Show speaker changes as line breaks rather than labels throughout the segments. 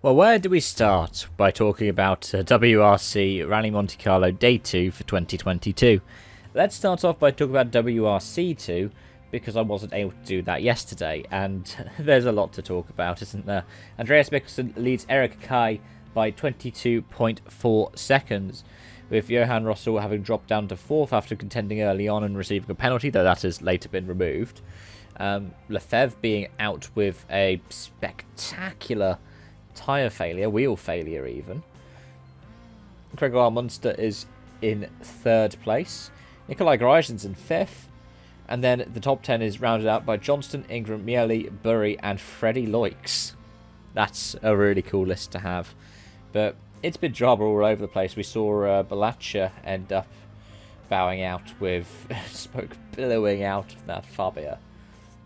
Well, where do we start by talking about WRC Rallye Monte Carlo Day 2 for 2022? Let's start off by talking about WRC 2, because I wasn't able to do that yesterday, and there's a lot to talk about, isn't there? Andreas Mikkelsen leads Eric Kai by 22.4 seconds, with Johan Rossel having dropped down to 4th after contending early on and receiving a penalty, though that has later been removed. Lefebvre being out with a spectacular tyre failure, wheel failure even. Gregor Munster is in 3rd place. Nikolai Greisen's in 5th. And then the top 10 is rounded out by Johnston, Ingram, Miele, Burry and Freddie Loix. That's a really cool list to have. But it's been drama all over the place. We saw Balacha end up bowing out with smoke billowing out of that Fabia.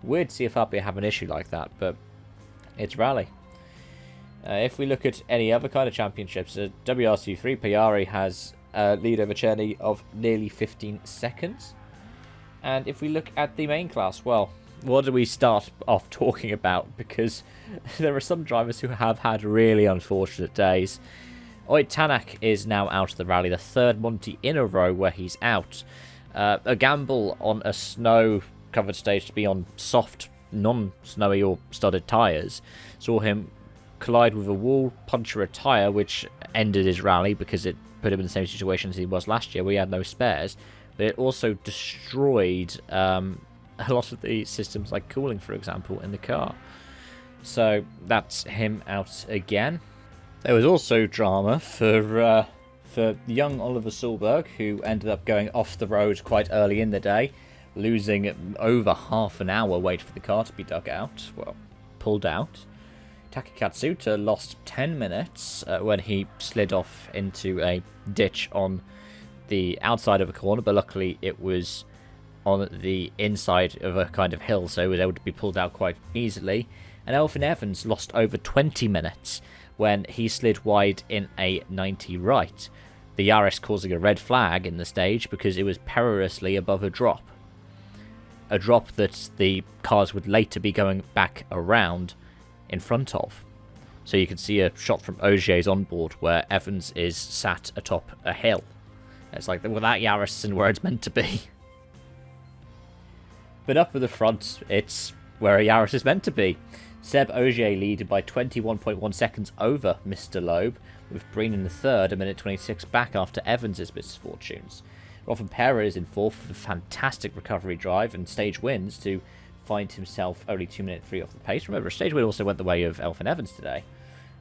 Weird to see a Fabia have an issue like that, but it's rally. If we look at any other kind of championships, WRC3 Piari has a lead over Czerny of nearly 15 seconds. And if we look at the main class, well, what do we start off talking about? Because there are some drivers who have had really unfortunate days. Oyt Tanak is now out of the rally, the 3rd Monty in a row where he's out. A gamble on a snow-covered stage to be on soft, non-snowy or studded tyres saw him collide with a wall, puncture a tyre, which ended his rally because it put him in the same situation as he was last year where he had no spares. But it also destroyed a lot of the systems like cooling, for example, in the car. So that's him out again. There was also drama for young Oliver Solberg, who ended up going off the road quite early in the day, losing over half an hour waiting for the car to be dug out, well, pulled out. Taki Katsuta lost 10 minutes when he slid off into a ditch on the outside of a corner, but luckily it was on the inside of a kind of hill, so he was able to be pulled out quite easily. And Elfyn Evans lost over 20 minutes when he slid wide in a 90 right. The Yaris causing a red flag in the stage because it was perilously above a drop. A drop that the cars would later be going back around in front of. So you can see a shot from Ogier's onboard where Evans is sat atop a hill. It's like, well, that Yaris isn't where it's meant to be. But up at the front, it's where a Yaris is meant to be. Seb Ogier leaded by 21.1 seconds over Mr. Loeb, with Breen in the 3rd, a minute 26 back after Evans' misfortunes. Robin Perez is in 4th with a fantastic recovery drive and stage wins to find himself only 2 minute 3 off the pace. Remember, a stage win also went the way of Elfyn Evans today.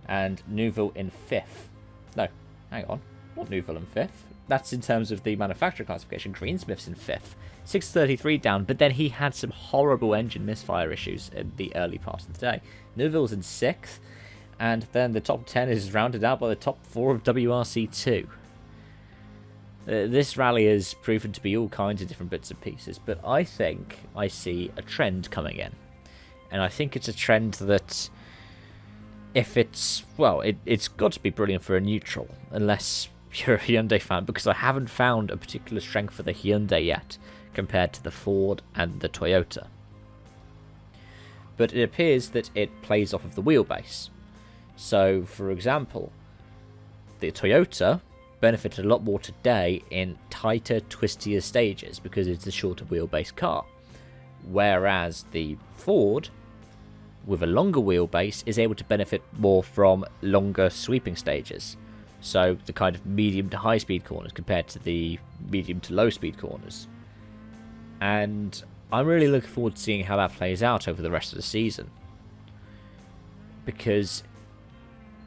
And Neuville in 5th. No, hang on. Not Neuville in 5th. That's in terms of the manufacturer classification. Greensmith's in 5th. 6:33 down, but then he had some horrible engine misfire issues in the early part of the day. Neuville's in 6th. And then the top 10 is rounded out by the top 4 of WRC2. This rally has proven to be all kinds of different bits and pieces, but I think I see a trend coming in. And I think it's a trend that, if it's, well, it's got to be brilliant for a neutral, unless you're a Hyundai fan, because I haven't found a particular strength for the Hyundai yet, compared to the Ford and the Toyota. But it appears that it plays off of the wheelbase. So, for example, the Toyota benefited a lot more today in tighter, twistier stages because it's a shorter wheelbase car. Whereas the Ford, with a longer wheelbase, is able to benefit more from longer sweeping stages. So the kind of medium to high speed corners compared to the medium to low speed corners. And I'm really looking forward to seeing how that plays out over the rest of the season. Because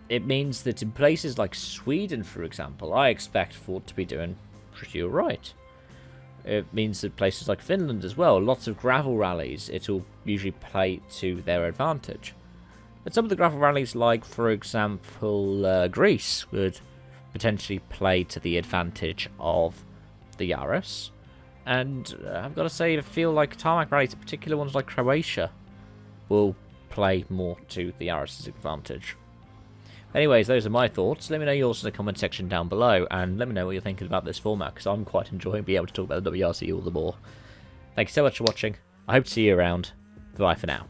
it means that in places like Sweden, for example, I expect Ford to be doing pretty alright. It means that places like Finland as well, lots of gravel rallies, it'll usually play to their advantage. But some of the gravel rallies, like, for example, Greece, would potentially play to the advantage of the Yaris. And I've got to say, I feel like tarmac rallies, particular ones like Croatia, will play more to the Yaris' advantage. Anyways, those are my thoughts. Let me know yours in the comment section down below, and let me know what you're thinking about this format, because I'm quite enjoying being able to talk about the WRC all the more. Thank you so much for watching. I hope to see you around. Bye for now.